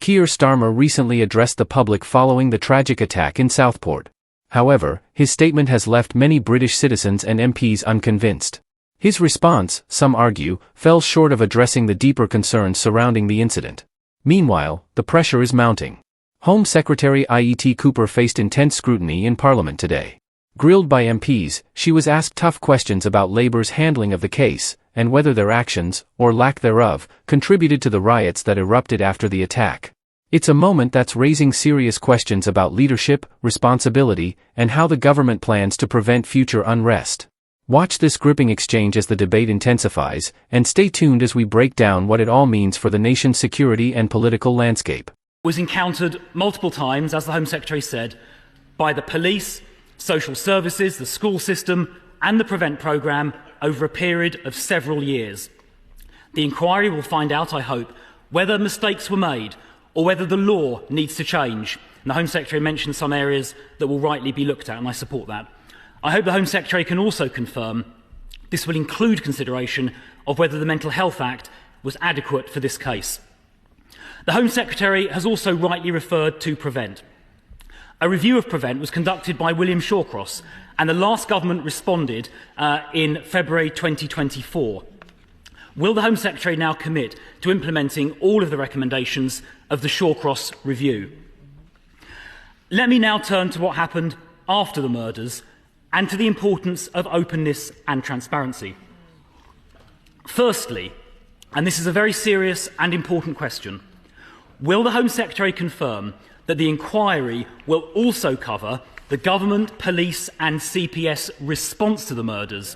Keir Starmer recently addressed the public following the tragic attack in Southport. However, his statement has left many British citizens and MPs unconvinced. His response, some argue, fell short of addressing the deeper concerns surrounding the incident. Meanwhile, the pressure is mounting. Home Secretary Yvette Cooper faced intense scrutiny in Parliament today. Grilled by MPs, she was asked tough questions about Labour's handling of the case, and whether their actions, or lack thereof, contributed to the riots that erupted after the attack. It's a moment that's raising serious questions about leadership, responsibility, and how the government plans to prevent future unrest. Watch this gripping exchange as the debate intensifies, and stay tuned as we break down what it all means for the nation's security and political landscape. Was encountered multiple times, as the Home Secretary said, by the police, social services, the school system, and the Prevent programme over a period of several years. The inquiry will find out, I hope, whether mistakes were made or whether the law needs to change. And the Home Secretary mentioned some areas that will rightly be looked at, and I support that. I hope the Home Secretary can also confirm this will include consideration of whether the Mental Health Act was adequate for this case. The Home Secretary has also rightly referred to Prevent. A review of Prevent was conducted by William Shawcross, and the last government responded in February 2024. Will the Home Secretary now commit to implementing all of the recommendations of the Shawcross review? Let me now turn to what happened after the murders and to the importance of openness and transparency. Firstly, and this is a very serious and important question, will the Home Secretary confirm that the inquiry will also cover the government, police and CPS response to the murders,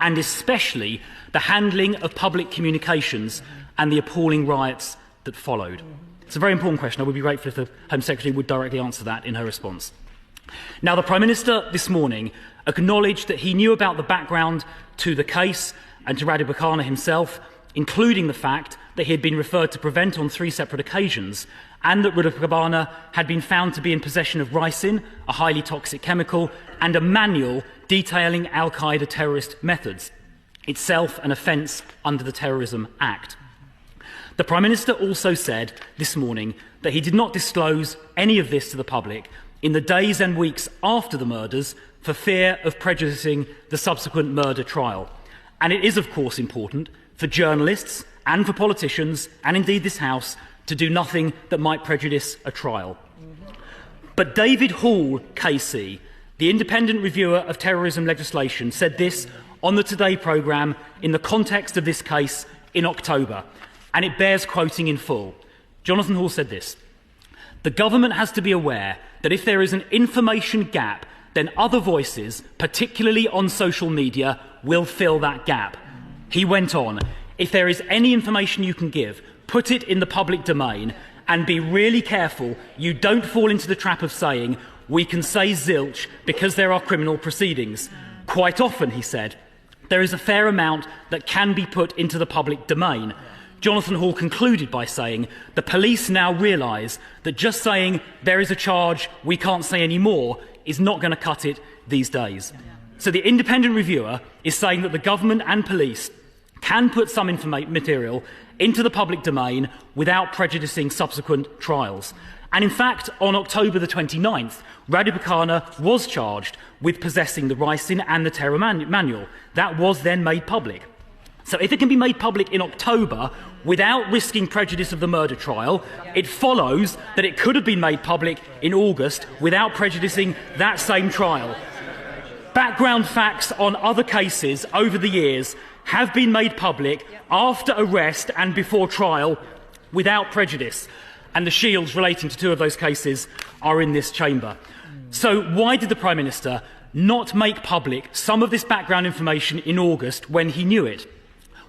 and especially the handling of public communications and the appalling riots that followed? It's a very important question. I would be grateful if the Home Secretary would directly answer that in her response. Now, the Prime Minister this morning acknowledged that he knew about the background to the case and to Radu Bakana himself, including the fact that he had been referred to Prevent on 3 separate occasions, and that Radu Bakana had been found to be in possession of ricin, a highly toxic chemical, and a manual detailing al-Qaeda terrorist methods, itself an offence under the Terrorism Act. The Prime Minister also said this morning that he did not disclose any of this to the public in the days and weeks after the murders for fear of prejudicing the subsequent murder trial. And it is, of course, important for journalists and for politicians, and indeed this House, to do nothing that might prejudice a trial. But David Hall, KC, the independent reviewer of terrorism legislation, said this on the Today programme in the context of this case in October, and it bears quoting in full. Jonathan Hall said this: "The government has to be aware that if there is an information gap, then other voices, particularly on social media, will fill that gap." He went on, "If there is any information you can give, put it in the public domain, and be really careful you don't fall into the trap of saying, 'We can say zilch because there are criminal proceedings.' Quite often," he said, "there is a fair amount that can be put into the public domain." Jonathan Hall concluded by saying, "The police now realise that just saying there is a charge, we can't say any more, is not going to cut it these days." So the independent reviewer is saying that the government and police can put some material into the public domain without prejudicing subsequent trials. And in fact, on October the 29th, Radu Bakana was charged with possessing the ricin and the terror manual. That was then made public. So if it can be made public in October without risking prejudice of the murder trial, it follows that it could have been made public in August without prejudicing that same trial. Background facts on other cases over the years have been made public after arrest and before trial without prejudice, and the shields relating to 2 of those cases are in this chamber. So why did the Prime Minister not make public some of this background information in August when he knew it,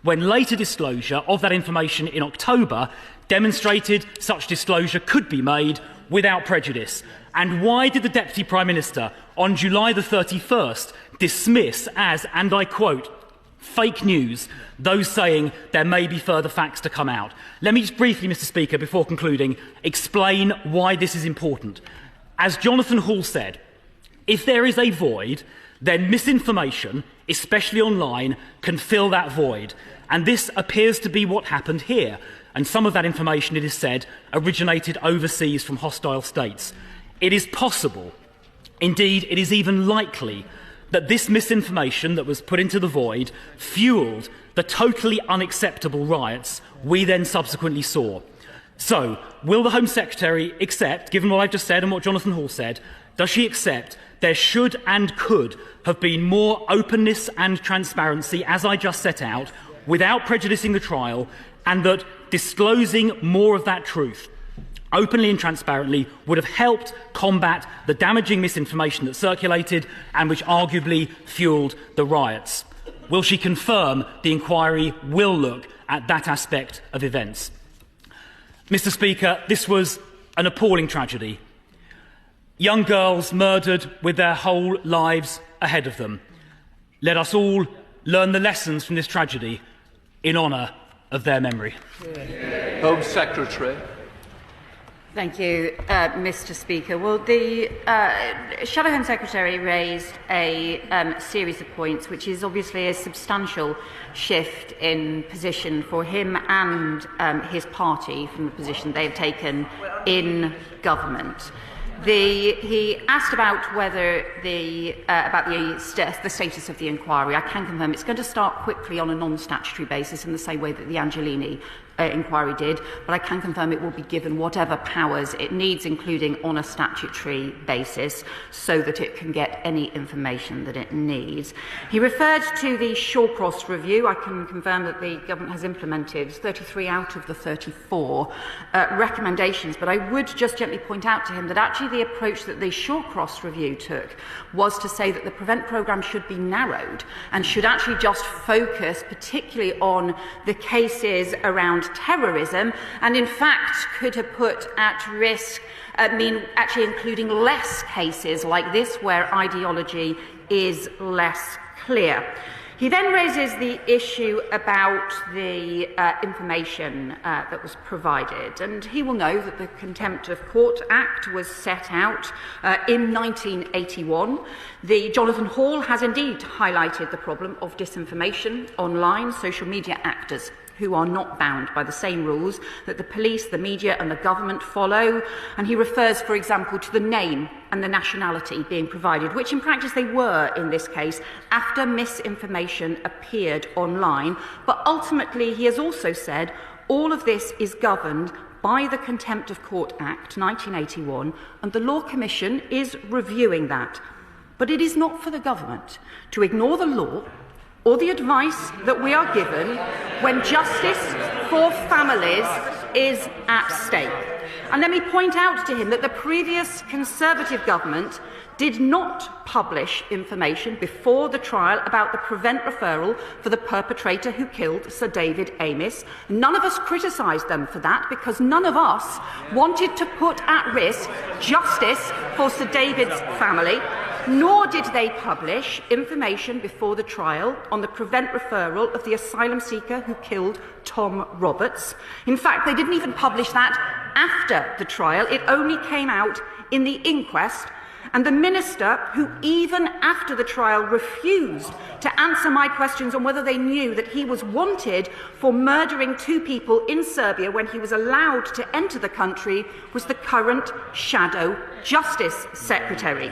when later disclosure of that information in October demonstrated such disclosure could be made without prejudice? And why did the Deputy Prime Minister on July the 31st dismiss as, and I quote, "fake news," those saying there may be further facts to come out? Let me just briefly, Mr. Speaker, before concluding, explain why this is important. As Jonathan Hall said, if there is a void, then misinformation, especially online, can fill that void. And this appears to be what happened here. and some of that information, it is said, originated overseas from hostile states. It is possible, indeed it is even likely, that this misinformation that was put into the void fueled the totally unacceptable riots we then subsequently saw. So, will the Home Secretary accept, given what I've just said and what Jonathan Hall said, does she accept there should and could have been more openness and transparency, as I just set out, without prejudicing the trial, and that disclosing more of that truth openly and transparently would have helped combat the damaging misinformation that circulated and which arguably fueled the riots? Will she confirm the inquiry will look at that aspect of events? Mr. Speaker, this was an appalling tragedy. Young girls murdered with their whole lives ahead of them. Let us all learn the lessons from this tragedy in honour of their memory. Home Secretary. Thank you, Mr. Speaker. Well, the Shadow Home Secretary raised a series of points, which is obviously a substantial shift in position for him and his party from the position they have taken in government. He asked about whether the status of the inquiry. I can confirm it's going to start quickly on a non-statutory basis in the same way that the Angelini inquiry did, but I can confirm it will be given whatever powers it needs, including on a statutory basis, so that it can get any information that it needs. He referred to the Shawcross review. I can confirm that the government has implemented 33 out of the 34 recommendations, but I would just gently point out to him that actually the approach that the Shawcross review took was to say that the PREVENT programme should be narrowed and should actually just focus particularly on the cases around terrorism, and in fact could have put at risk, actually including less cases like this where ideology is less clear. He then raises the issue about the information that was provided, and he will know that the Contempt of Court Act was set out in 1981. Jonathan Hall has indeed highlighted the problem of disinformation online, social media actors who are not bound by the same rules that the police, the media and the government follow. And he refers, for example, to the name and the nationality being provided, which in practice they were in this case, after misinformation appeared online. But ultimately, he has also said all of this is governed by the Contempt of Court Act 1981, and the Law Commission is reviewing that. But it is not for the government to ignore the law or the advice that we are given when justice for families is at stake. And let me point out to him that the previous Conservative government did not publish information before the trial about the PREVENT referral for the perpetrator who killed Sir David Amess. None of us criticised them for that because none of us wanted to put at risk justice for Sir David's family, nor did they publish information before the trial on the PREVENT referral of the asylum seeker who killed Tom Roberts. In fact, they didn't even publish that after the trial. It only came out in the inquest. And the minister, who even after the trial refused to answer my questions on whether they knew that he was wanted for murdering 2 people in Serbia when he was allowed to enter the country, was the current Shadow Justice Secretary.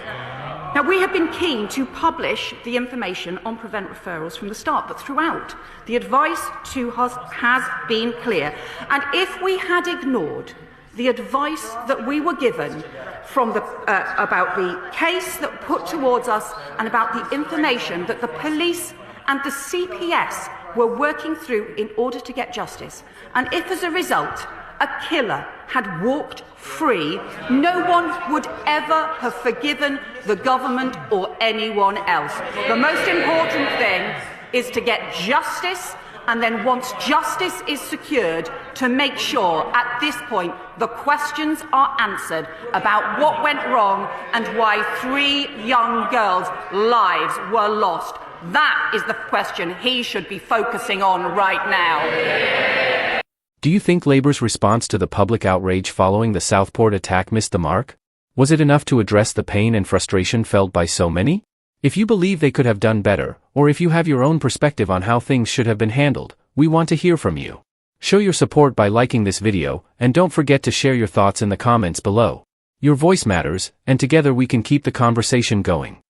Now, we have been keen to publish the information on PREVENT referrals from the start, but throughout, the advice to us has been clear. And if we had ignored the advice that we were given from about the case that put towards us and about the information that the police and the CPS were working through in order to get justice, and if as a result a killer had walked free, no one would ever have forgiven the government or anyone else. The most important thing is to get justice, and then once justice is secured, to make sure at this point the questions are answered about what went wrong and why 3 young girls' lives were lost. That is the question he should be focusing on right now. Do you think Labour's response to the public outrage following the Southport attack missed the mark? Was it enough to address the pain and frustration felt by so many? If you believe they could have done better, or if you have your own perspective on how things should have been handled, we want to hear from you. Show your support by liking this video, and don't forget to share your thoughts in the comments below. Your voice matters, and together we can keep the conversation going.